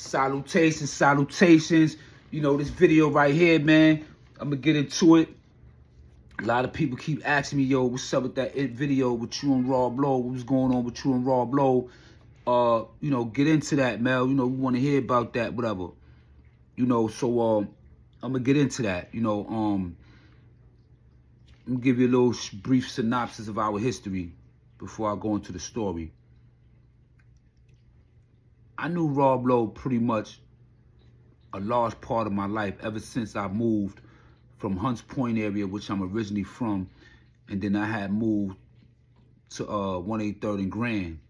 Salutations, salutations. You know, this video right here, man, I'm going to get into it. A lot of people keep asking me, yo, what's up with that video with you and Rob Lowe? What's going on with you and Rob Lowe? You know, get into that, Mel. You know, we want to hear about that, whatever. You know, so I'm going to get into that. You know, I'm going to give you a little brief synopsis of our history before I go into the story. I knew Rob Lowe pretty much a large part of my life ever since I moved from Hunts Point area, which I'm originally from, and then I had moved to 183rd and Grand.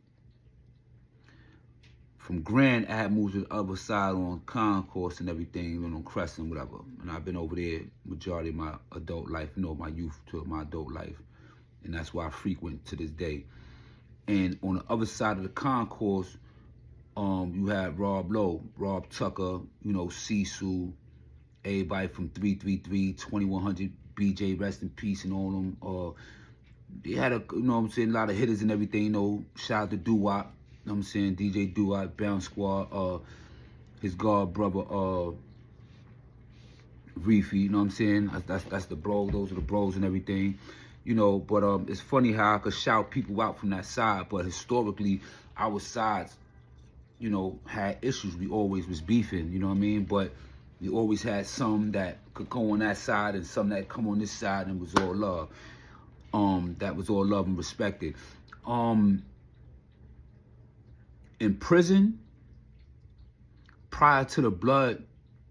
From Grand, I had moved to the other side on Concourse and everything, you know, on Crescent, whatever. And I've been over there majority of my adult life, you know, my youth to my adult life. And that's why I frequent to this day. And on the other side of the Concourse, you had Rob Lowe, Rob Tucker, you know, Cecil, everybody from 333, 2100, BJ, rest in peace, and all them. They had a, you know what I'm saying, a lot of hitters and everything, you know. Shout out to Doo-Wop, you know what I'm saying, DJ Doo-Wop, Bounce Squad, his god brother, Reefy, you know what I'm saying? That's the bro, those are the bros and everything, you know. But it's funny how I could shout people out from that side, but historically, our sides, you know, had issues. We always was beefing, you know what I mean? But we always had some that could go on that side and some that come on this side, and was all love. That was all love and respected. In prison, prior to the blood,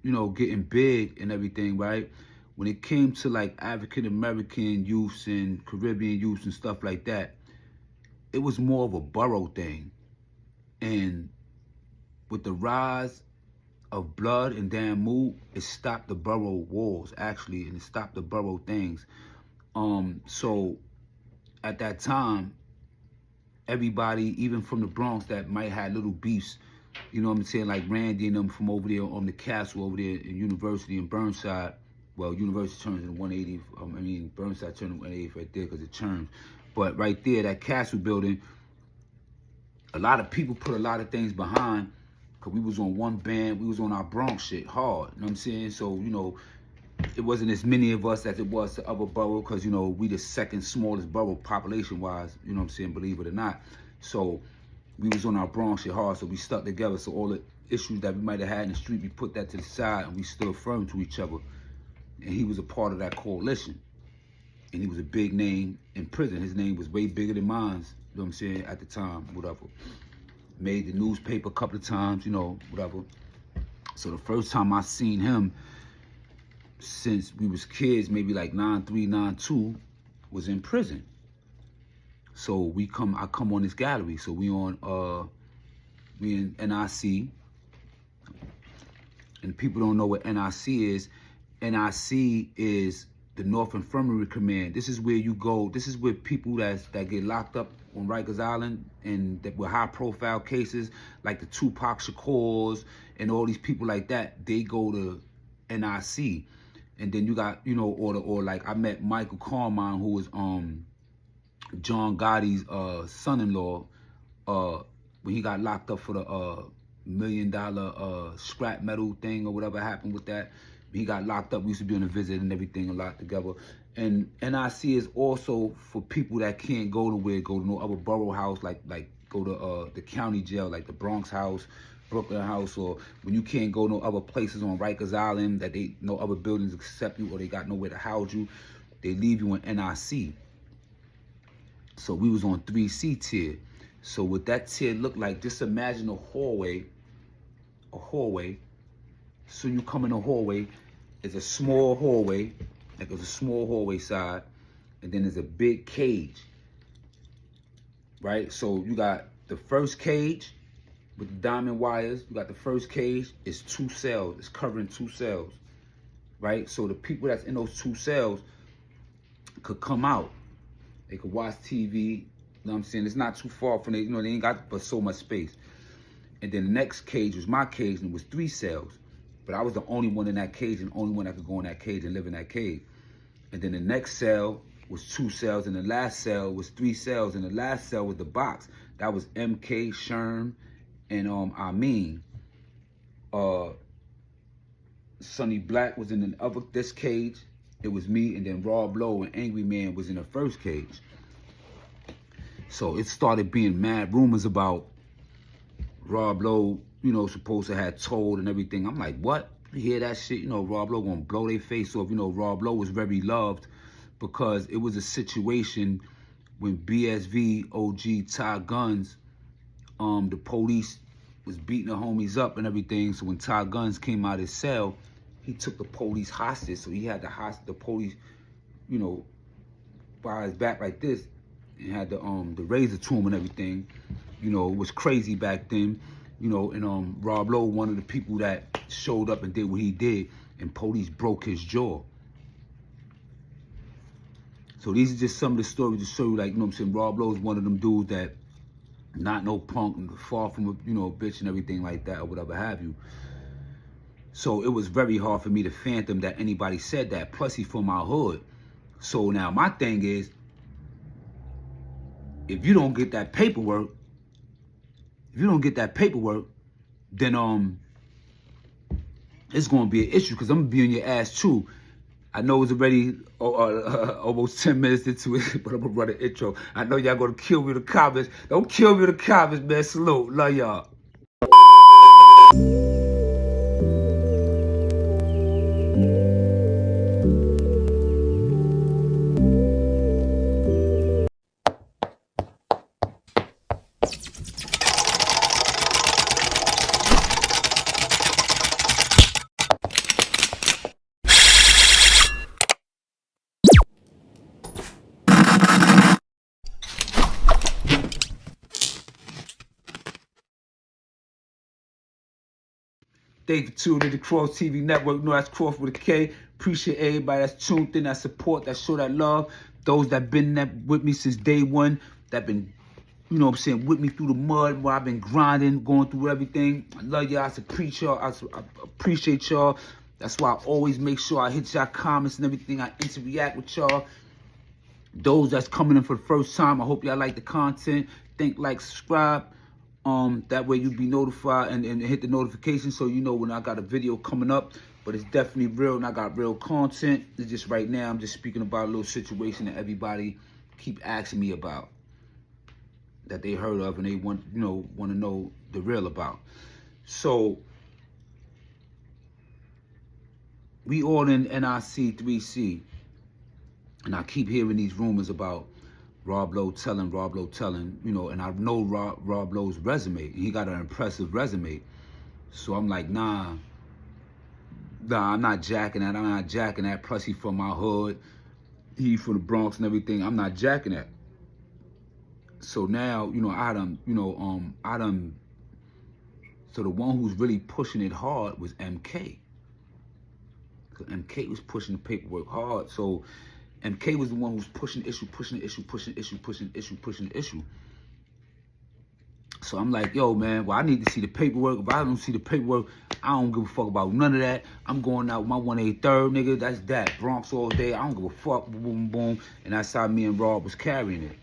you know, getting big and everything, right? When it came to like African American youths and Caribbean youths and stuff like that, it was more of a borough thing. And with the rise of blood and damn mood, it stopped the borough wars, actually, and it stopped the borough things. So at that time, everybody, even from the Bronx, that might have little beefs, you know what I'm saying, like Randy and them from over there on the castle over there in University in Burnside. Well, University turns in 180. Burnside turned in 180 right there because it turns. But right there, that castle building, a lot of people put a lot of things behind, because we was on one band, we was on our Bronx shit hard, you know what I'm saying? So, you know, it wasn't as many of us as it was to other boroughs, because, you know, we the second smallest borough population-wise, you know what I'm saying, believe it or not. So we was on our Bronx shit hard, so we stuck together. So all the issues that we might have had in the street, we put that to the side, and we stood firm to each other. And he was a part of that coalition. And he was a big name in prison. His name was way bigger than mine, you know what I'm saying, at the time, whatever. Made the newspaper a couple of times, you know, whatever. So the first time I seen him since we was kids, maybe like 93, 92, was in prison. So I come on this gallery. So we in NIC. And people don't know what NIC is. NIC is the North Infirmary Command. This is where you go. This is where people that get locked up on Rikers Island and that with high profile cases, like the Tupac Shakurs and all these people like that, they go to NIC. And then you got, you know, or like I met Michael Carmine, who was John Gotti's son-in-law, when he got locked up for the $1 million scrap metal thing or whatever happened with that. He got locked up. We used to be on a visit and everything a lot together. And NIC is also for people that can't go nowhere, go to no other borough house, like go to the county jail, like the Bronx house, Brooklyn house, or when you can't go no other places on Rikers Island, that they no other buildings accept you, or they got nowhere to house you, they leave you in NIC. So we was on 3C tier. So what that tier looked like, just imagine a hallway. So you come in the hallway, it's a small hallway, like there's a small hallway side, and then there's a big cage, right? So you got the first cage with the diamond wires. You got the first cage, it's 2 cells, it's covering 2 cells, right? So the people that's in those 2 cells could come out. They could watch TV, you know what I'm saying? It's not too far from it, you know, they ain't got but so much space. And then the next cage was my cage, and it was 3 cells. But I was the only one in that cage, and the only one that could go in that cage and live in that cage. And then the next cell was 2 cells, and the last cell was 3 cells, and the last cell was the box. That was MK, Sherm, and Amin. Sonny Black was in this cage. It was me, and then Rob Lowe and Angry Man was in the first cage. So it started being mad rumors about Rob Lowe, you know, supposed to have told and everything. I'm like, what? You hear that shit? You know, Rob Lowe gonna blow their face off. You know, Rob Lowe was very loved because it was a situation when BSV, OG, Ty Guns, the police was beating the homies up and everything. So when Ty Guns came out of his cell, he took the police hostage. So he had the police, you know, by his back like this, and had the razor to him and everything. You know, it was crazy back then. You know, and Rob Lowe, one of the people that showed up and did what he did, and police broke his jaw. So these are just some of the stories to show you, like, you know what I'm saying, Rob Lowe is one of them dudes that not no punk, far from a, you know, a bitch and everything like that or whatever have you. So it was very hard for me to fathom that anybody said that. Plus, he's from our hood. So now my thing is, if you don't get that paperwork, then it's gonna be an issue because I'm gonna be on your ass too. I know it's already almost 10 minutes into it, but I'm gonna run an intro. I know y'all gonna kill me in the comments. Don't kill me in the comments, man. Salute. Love y'all. Thank you for tuning in to Kross TV Network. No, that's Kross with a K. Appreciate everybody that's tuned in, that support, that show that love. Those that been with me since day one, that been, you know what I'm saying, with me through the mud where I've been grinding, going through everything. I love y'all. I appreciate y'all. That's why I always make sure I hit y'all comments and everything. I interact with y'all. Those that's coming in for the first time, I hope y'all like the content. Think, like, subscribe. That way you'll be notified and hit the notification so you know when I got a video coming up. But it's definitely real and I got real content. It's just right now I'm just speaking about a little situation that everybody keep asking me about, that they heard of and they want to know the real about. So we all in NIC 3C, and I keep hearing these rumors about Rob Lowe telling, you know, and I know Rob Lowe's resume. He got an impressive resume. So I'm like, nah, I'm not jacking that. Plus, he from my hood. He from the Bronx and everything. I'm not jacking that. So now, you know, so the one who's really pushing it hard was MK. So MK was pushing the paperwork hard. So MK was the one who was pushing the issue. So I'm like, yo, man, well, I need to see the paperwork. If I don't see the paperwork, I don't give a fuck about none of that. I'm going out with my 183rd, nigga. That's that. Bronx all day. I don't give a fuck. Boom, boom, boom. And that's how me and Rob was carrying it.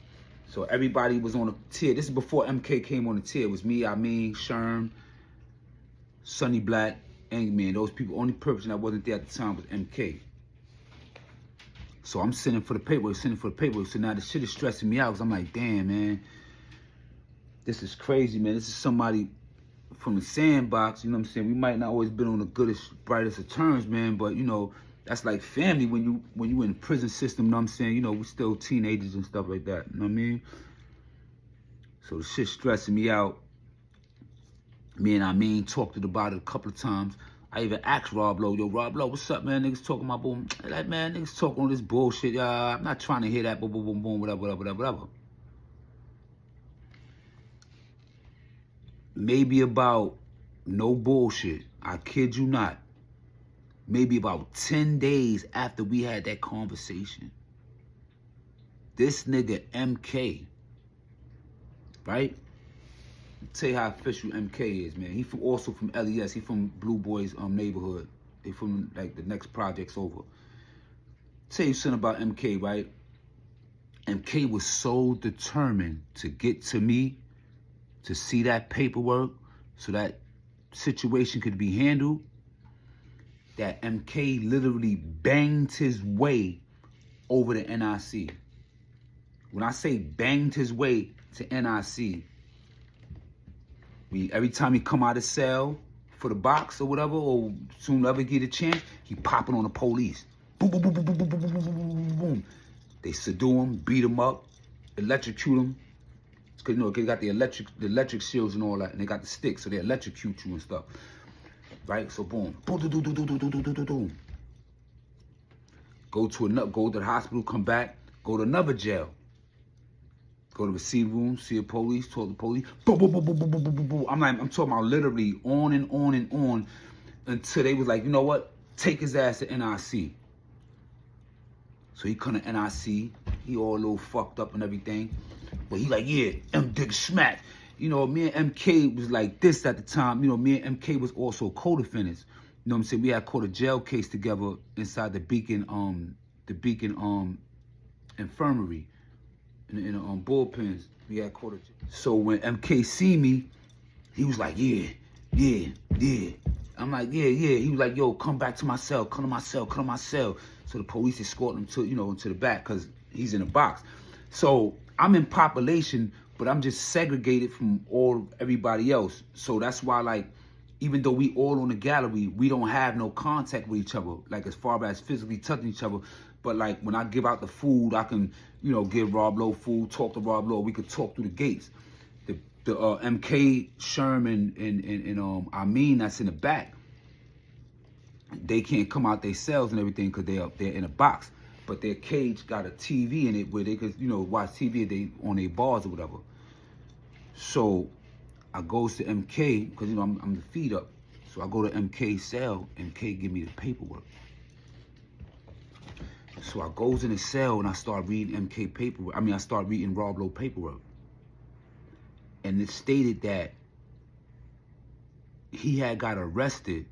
So everybody was on a tier. This is before MK came on the tier. It was me, Amin, Sherm, Sonny Black, Angry Man. Those people. Only person that wasn't there at the time was MK. So I'm sending for the paperwork. So now the shit is stressing me out because I'm like, damn, man, this is crazy, man. This is somebody from the sandbox, you know what I'm saying? We might not always been on the goodest, brightest of terms, man, but, you know, that's like family when you in the prison system, you know what I'm saying? You know, we still teenagers and stuff like that, you know what I mean? So the shit's stressing me out. Me and Amin talked about it a couple of times. I even asked Rob Lowe, yo, Rob Lowe, what's up, man? Niggas talking about boom. Like, man, niggas talking all this bullshit. I'm not trying to hear that, boom, boom, boom, boom, whatever. Maybe about, no bullshit, I kid you not, maybe about 10 days after we had that conversation, this nigga MK, right? Tell you how official MK is, man. He also from LES. He from Blue Boys neighborhood. He from like the next projects over. Tell you something about MK, right? MK was so determined to get to me, to see that paperwork, so that situation could be handled, that MK literally banged his way over to NIC. When I say banged his way to NIC, every time he come out of cell for the box or whatever, or soon ever get a chance, he popping on the police. Boom, boom, boom, boom, boom, boom, boom, boom, boom, boom. They subdue him, beat him up, electrocute him. Because, you know, they got the electric shields and all that, and they got the sticks, so they electrocute you and stuff. Right? So boom. Boom, boom, boom, boom, boom, boom, boom, boom, boom. Go to the hospital, come back, go to another jail. Go to the receiving room, see the police, talk to the police. Boom, boom, boom, boom, boom, boom, boom, boom, boom. I'm talking about literally on and on and on until they was like, you know what? Take his ass to NIC. So he come to NIC. He all a little fucked up and everything. But he like, yeah, M-Dick smack. You know, me and MK was like this at the time. You know, me and MK was also co-defendants. You know what I'm saying? We had caught a jail case together inside the Beacon infirmary. In bullpens. We had caught a jail. So when MK see me, he was like, yeah. I'm like, yeah. He was like, yo, come back to my cell, come to my cell. So the police escort him to, to the back because he's in a box. So I'm in population, but I'm just segregated from everybody else. So that's why, like, even though we all on the gallery, we don't have no contact with each other, like as far as physically touching each other. But like when I give out the food, I can, give Rob Lowe food, talk to Rob Lowe. We could talk through the gates. The MK, Sherman, and Amin that's in the back, they can't come out their cells and everything because they're in a box. But their cage got a TV in it where they could, watch TV on their bars or whatever. So I goes to MK because, I'm the feed up. So I go to MK's cell. MK give me the paperwork. So I goes in the cell and I start reading MK paperwork. I start reading Rob Lowe paperwork. And it stated that he had got arrested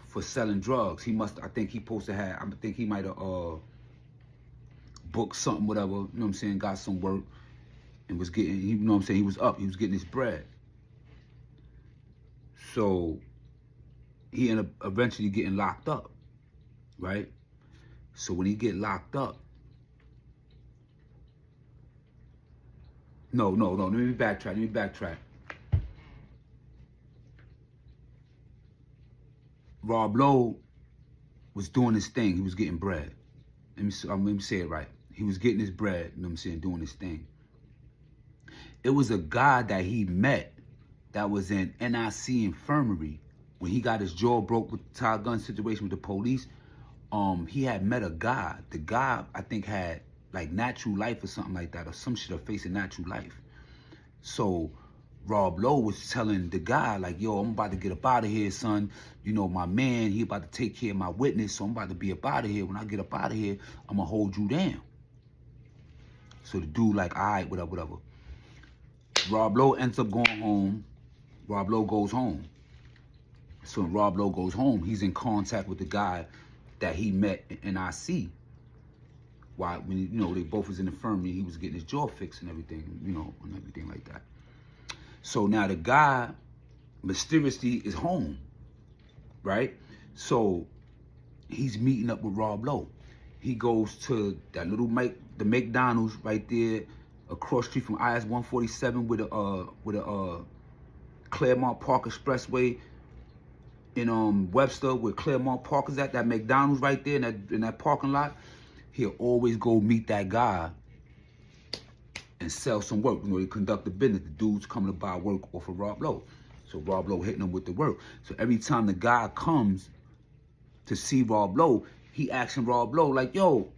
for selling drugs. He might have booked something, whatever, got some work and was getting, he was up, he was getting his bread. So he ended up eventually getting locked up, right? So when he get locked up, no, let me backtrack. Rob Lowe was doing his thing. He was getting bread. Let me say it right. He was getting his bread, doing his thing. It was a guy that he met that was in NIC infirmary when he got his jaw broke with the Ty Gun situation with the police. He had met a guy. The guy, I think, had like natural life or something like that, or some shit, or facing natural life. So Rob Lowe was telling the guy, like, yo, I'm about to get up out of here, son. My man, he about to take care of my witness, so I'm about to be up out of here. When I get up out of here, I'm going to hold you down. So the dude like, all right, whatever. Rob Lowe ends up going home. Rob Lowe goes home. So when Rob Lowe goes home, he's in contact with the guy that he met in NIC. Why, when, they both was in the infirmary, he was getting his jaw fixed and everything, and everything like that. So now the guy mysteriously is home, right? So he's meeting up with Rob Lowe. He goes to that little the McDonald's right there across the street from IS-147 with a Claremont Park Expressway in Webster, where Claremont Park is at, that McDonald's right there in that parking lot. He'll always go meet that guy and sell some work. They conduct the business. The dude's coming to buy work off of Rob Lowe. So Rob Lowe hitting him with the work. So every time the guy comes to see Rob Lowe, he asking Rob Lowe, like, yo,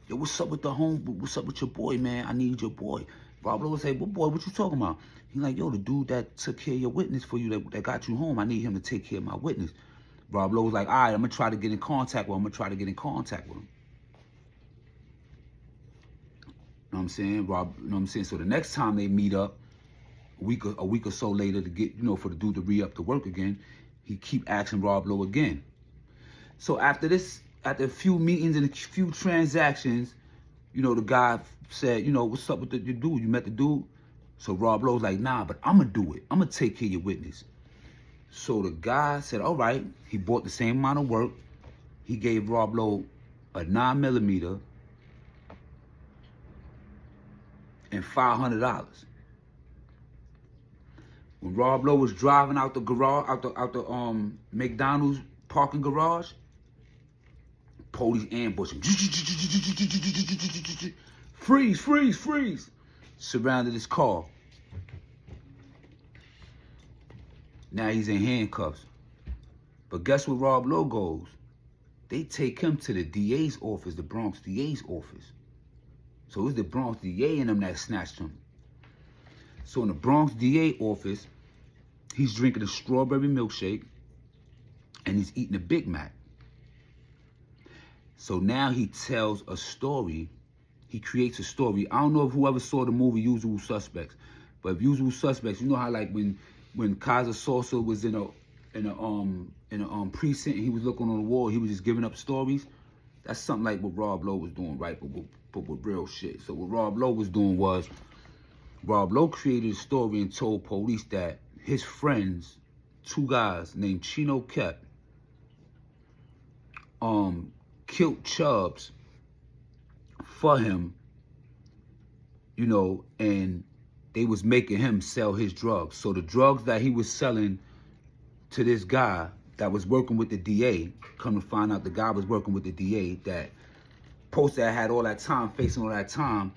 what's up with what's up with your boy, man? I need your boy. Rob Lowe would say, what boy, what you talking about? He's like, yo, the dude that took care of your witness for you, that got you home, I need him to take care of my witness. Rob Lowe was like, all right, I'm going to try to get in contact with him. You know what I'm saying? Rob, you know what I'm saying? So the next time they meet up, a week or so later to get, for the dude to re-up to work again, he keep asking Rob Lowe again. So after a few meetings and a few transactions, the guy said, what's up with your dude? You met the dude? So Rob Lowe's like, nah, but I'm going to do it. I'm going to take care of your witness. So the guy said, all right, he bought the same amount of work. He gave Rob Lowe a 9mm and $500. When Rob Lowe was driving out the garage, out the McDonald's parking garage, police ambushed him. Freeze, freeze, freeze. Surrounded his car. Now he's in handcuffs. But guess where Rob Lowe goes? They take him to the DA's office, the Bronx DA's office. So it was the Bronx DA and them that snatched him. So in the Bronx DA office, he's drinking a strawberry milkshake and he's eating a Big Mac. So now he tells a story. He creates a story. I don't know if whoever saw the movie Usual Suspects, but if Usual Suspects, you know how like when Kaiser Sosa was in a precinct and he was looking on the wall, he was just giving up stories. That's something like what Rob Lowe was doing, right? But with real shit. So what Rob Lowe was doing was, Rob Lowe created a story and told police that his friends, two guys named Chino Kep, killed Chubbs for him, you know, and they was making him sell his drugs. So the drugs that he was selling to this guy that was working with the DA, come to find out the guy was working with the DA, that post that had all that time, facing all that time,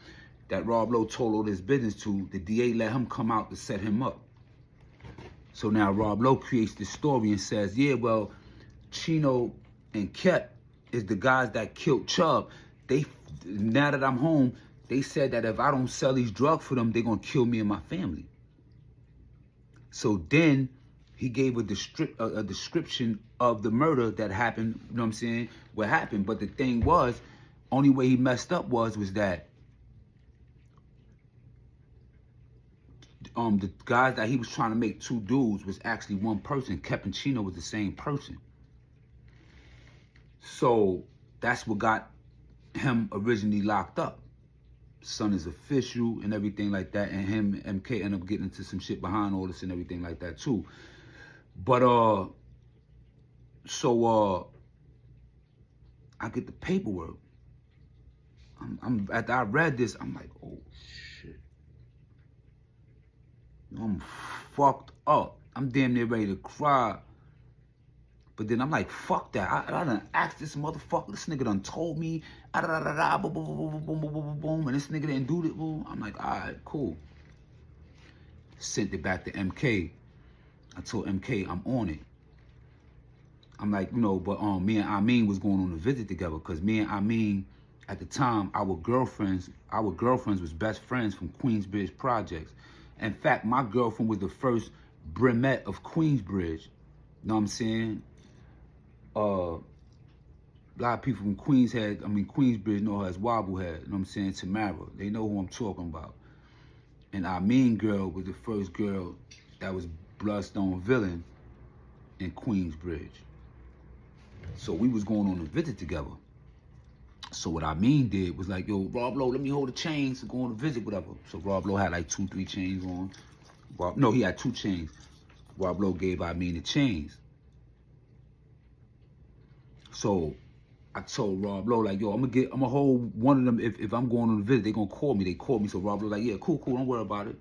that Rob Lowe told all this business to, the DA let him come out to set him up. So now Rob Lowe creates this story and says, yeah, well, Chino and Kep is the guys that killed Chubb. Now that I'm home, they said that if I don't sell these drugs for them, they're going to kill me and my family. So then he gave a description of the murder that happened, you know what I'm saying, what happened. But the thing was, only way he messed up was that the guys that he was trying to make two dudes was actually one person. Kep and Chino was the same person. So that's what got him originally locked up. Son is official and everything like that, and him and MK end up getting into some shit behind all this and everything like that too. But I get the paperwork. After I read this, I'm like, oh shit. I'm fucked up. I'm damn near ready to cry. But then I'm like, fuck that. I done asked this motherfucker. This nigga done told me, boom, boom, boom, boom, boom, boom, and this nigga didn't do it. I'm like, all right, cool. Sent it back to MK. I told MK I'm on it. I'm like, you know, but me and Amin was going on a visit together, because me and Amin, at the time, our girlfriends was best friends from Queensbridge Projects. In fact, my girlfriend was the first brunette of Queensbridge. You know what I'm saying? A lot of people from Queensbridge know her as Wobblehead. You know what I'm saying? Tamara. They know who I'm talking about. And our mean girl was the first girl that was Bloodstone villain in Queensbridge. So we was going on a visit together. So what I mean did was like, yo, Rob Lowe, let me hold the chains to go on a visit, whatever. So Rob Lowe had like 2-3 chains on. No, he had 2 chains. Rob Lowe gave I mean the chains. So I told Rob Lowe, like, yo, I'm gonna hold one of them if I'm going on a visit. They gonna call me. They called me. So Rob Lowe like, yeah, cool, don't worry about it.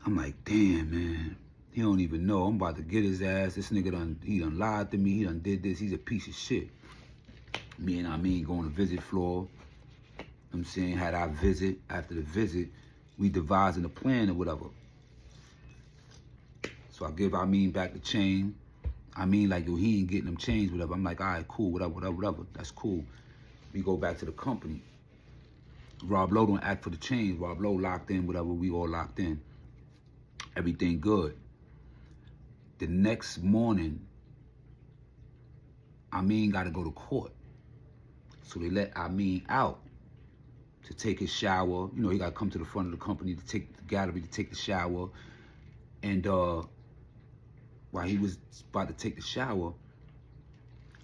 I'm like, damn, man. He don't even know. I'm about to get his ass. This nigga he done lied to me. He done did this. He's a piece of shit. Me and Amin go on the visit floor. I'm saying, had our visit. After the visit, we devising a plan or whatever. So I give Amin back the chain. Amin like, yo, he ain't getting them chains, whatever. I'm like, all right, cool, whatever. That's cool. We go back to the company. Rob Lowe don't act for the chains. Rob Lowe locked in, whatever. We all locked in. Everything good. The next morning, Amin got to go to court. So they let Amin out to take his shower. You know, he got to come to the front of the company to take the gallery to take the shower. And while he was about to take the shower,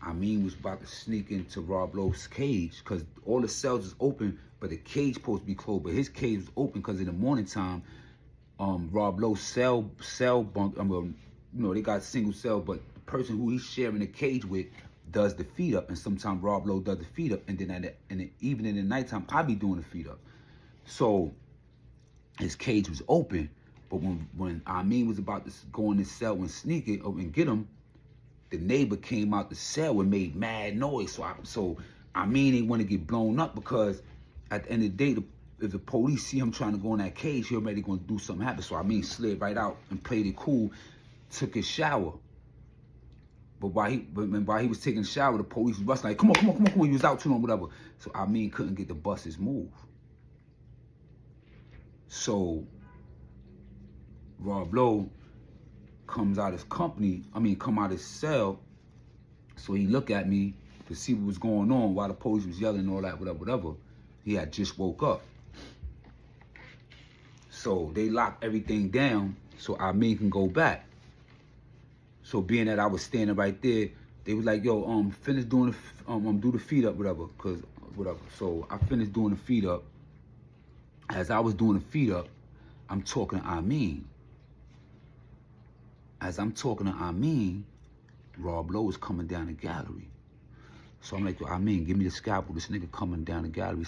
Amin was about to sneak into Rob Lowe's cage, because all the cells is open, but the cage supposed to be closed. But his cage was open because in the morning time, Rob Lowe cell bunk. They got single cell, but the person who he's sharing the cage with does the feed up, and sometimes Rob Lowe does the feed up, and then in the evening and nighttime I be doing the feed up. So his cage was open, but when Amin was about to go in his cell and sneak it and get him, the neighbor came out the cell and made mad noise. So Amin didn't want to get blown up, because at the end of the day, if the police see him trying to go in that cage, he already gonna do something happen. So Amin slid right out and played it cool, took his shower. But while he was taking a shower, the police was busting like, come on, you was out too long, whatever. So Amin couldn't get the buses moved. So Rob Lowe come out his cell. So he looked at me to see what was going on while the police was yelling and all that, whatever. He had just woke up. So they locked everything down so Amin can go back. So being that I was standing right there, they was like, yo, finish doing do the feed up, whatever. So I finished doing the feed up. As I was doing the feed up, I'm talking to Amin. As I'm talking to Amin, Rob Lowe is coming down the gallery. So I'm like, yo, Amin, give me the scalpel. This nigga coming down the gallery.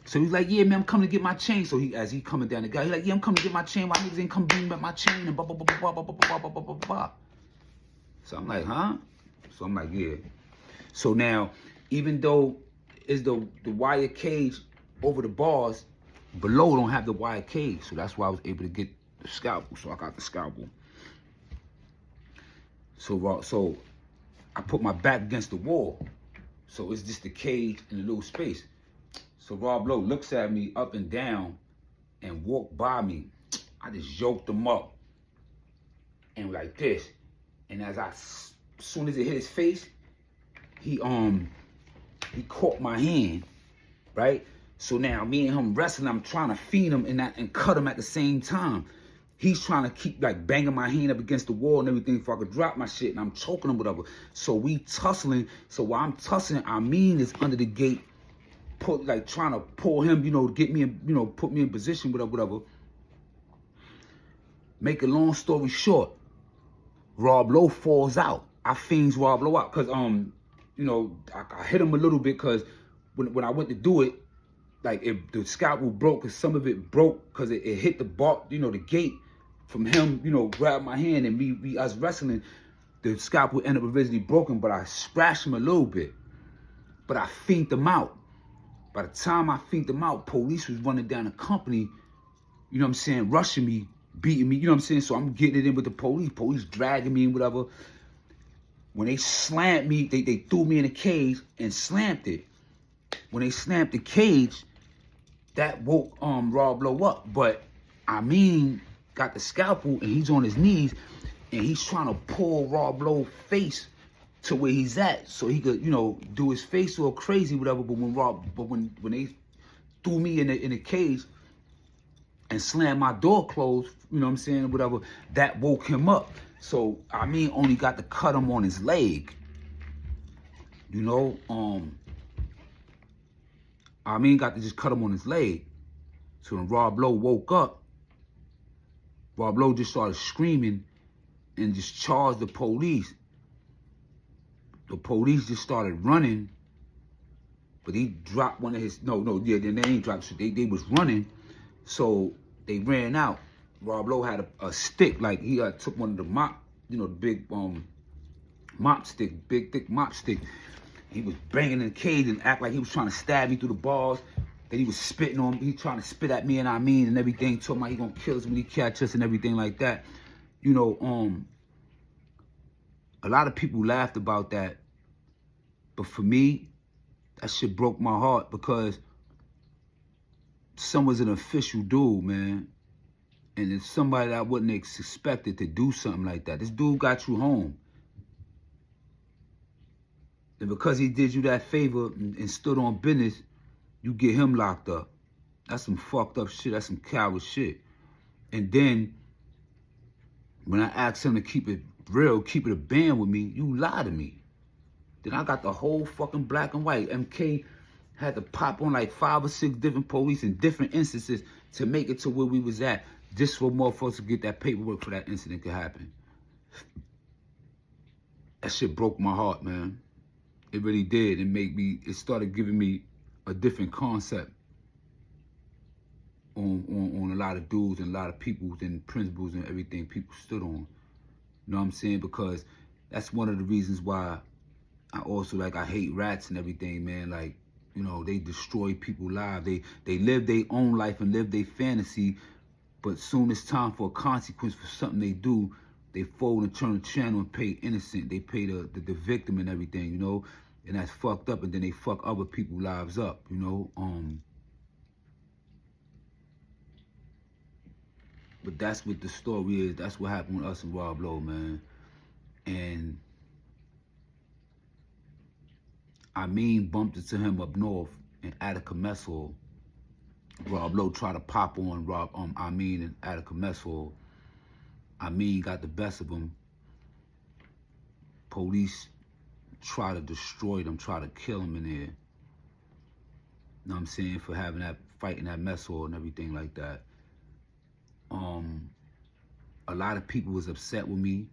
So he's like, yeah, man, I'm coming to get my chain. So as he coming down the gallery, he's like, yeah, I'm coming to get my chain. Why niggas ain't come bring back my chain? And blah, blah, blah, blah, blah, blah, blah, blah, blah, blah, blah. So I'm like, huh? So I'm like, yeah. So now, even though it's the wire cage over the bars, below don't have the wire cage. So that's why I was able to get the scalpel. So I got the scalpel. So I put my back against the wall. So it's just the cage in a little space. So Rob Lowe looks at me up and down and walked by me. I just yoked him up and like this. And as soon as it hit his face, he caught my hand, right? So now me and him wrestling, I'm trying to feed him and cut him at the same time. He's trying to keep like banging my hand up against the wall and everything before I could drop my shit, and I'm choking him, whatever. So we tussling. So while I'm tussling, Amin is under the gate, trying to pull him, get me in, put me in position, whatever. Make a long story short, Rob Lowe falls out. I fiends Rob Lowe out, cause I hit him a little bit, cause when I went to do it, like the scalpel broke, cause some of it broke, cause it hit the bar, the gate from him, grabbed my hand, and us wrestling, the scalpel ended up originally broken, but I scratched him a little bit, but I fiended him out. By the time I fiended him out, police was running down the company, rushing me, beating me, so I'm getting it in with the police dragging me and whatever. When they slammed me, they threw me in a cage and slammed it. When they slammed the cage, that woke Rob Lowe up. But Amin got the scalpel and he's on his knees and he's trying to pull Rob Lowe's face to where he's at so he could, do his face all crazy, whatever. But when they threw me in the cage and slammed my door closed, whatever, that woke him up. So Amin only got to cut him on his leg. Amin got to just cut him on his leg. So when Rob Lowe woke up, Rob Lowe just started screaming and just charged the police. The police just started running, but he dropped one of his, they ain't dropped shit. They was running, so they ran out. Rob Lowe had a stick, like he took one of the mop, the big mop stick, big thick mop stick. He was banging in the cage and act like he was trying to stab me through the bars. Then he was spitting on me. He trying to spit at me and Amin and everything. Talking about he gonna kill us when he catch us and everything like that. A lot of people laughed about that. But for me, that shit broke my heart because someone's an official dude, man. And it's somebody that I wouldn't expected to do something like that. This dude got you home. And because he did you that favor and stood on business, you get him locked up. That's some fucked up shit. That's some coward shit. And then, when I asked him to keep it real, keep it a band with me, you lied to me. Then I got the whole fucking black and white. MK had to pop on like 5 or 6 different police in different instances to make it to where we was at, just for motherfuckers to get that paperwork for that incident could happen. That shit broke my heart, man. It really did. It started giving me a different concept on a lot of dudes and a lot of people and principles and everything people stood on. You know what I'm saying? Because that's one of the reasons why I also, like, I hate rats and everything, man. Like, you know, they destroy people's lives. They live their own life and live their fantasy, but soon it's time for a consequence for something they do, they fold and turn the channel and pay innocent. They pay the victim and everything, you know? And that's fucked up, and then they fuck other people's lives up, you know? But that's what the story is. That's what happened with us and Rob Lowe, man. And Amin bumped into him up north in Attica Mess Hall. Rob Lowe tried to pop on Amin in Attica Mess Hall. Amin got the best of him. Police tried to destroy them, tried to kill him in there. You know what I'm saying? For having that fight in that mess hall and everything like that. A lot of people was upset with me.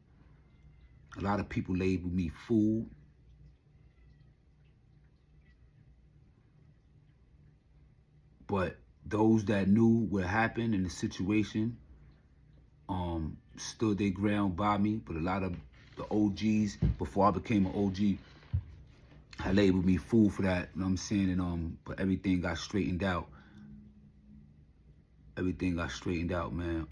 A lot of people labeled me fool. But those that knew what happened in the situation stood their ground by me. But a lot of the OGs, before I became an OG, had labeled me fool for that. You know what I'm saying? And but everything got straightened out. Everything got straightened out, man.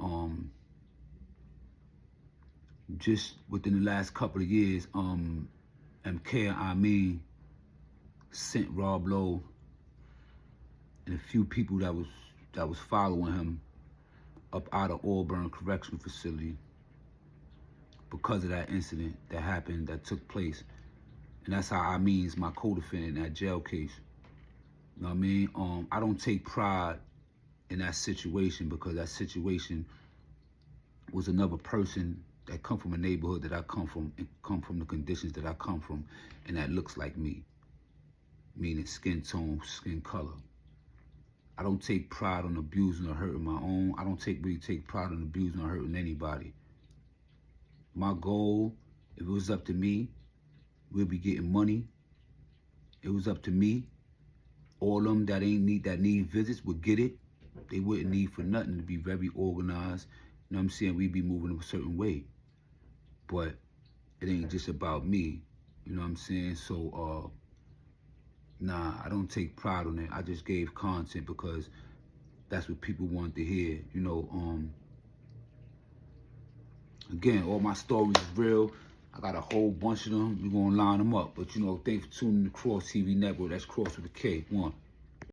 Just within the last couple of years, MK and Amin sent Rob Lowe and a few people that was following him up out of Auburn Correctional Facility because of that incident that happened, that took place. And that's how Amin's my co-defendant in that jail case. You know what I mean? I don't take pride in that situation, because that situation was another person that come from a neighborhood that I come from, and come from the conditions that I come from, and that looks like me, meaning skin tone, skin color. I don't take pride on abusing or hurting my own. I don't really take pride on abusing or hurting anybody. My goal, if it was up to me, we'll be getting money. It was up to me, all of them that need visits would get it. They wouldn't need for nothing, to be very organized. You know what I'm saying? We'd be moving a certain way. But it ain't just about me. You know what I'm saying? So, nah, I don't take pride on it. I just gave content because that's what people wanted to hear. You know, again, all my stories is real. I got a whole bunch of them. We're going to line them up. But, you know, thanks for tuning in to Kross TV Network. That's Kross with a K. One.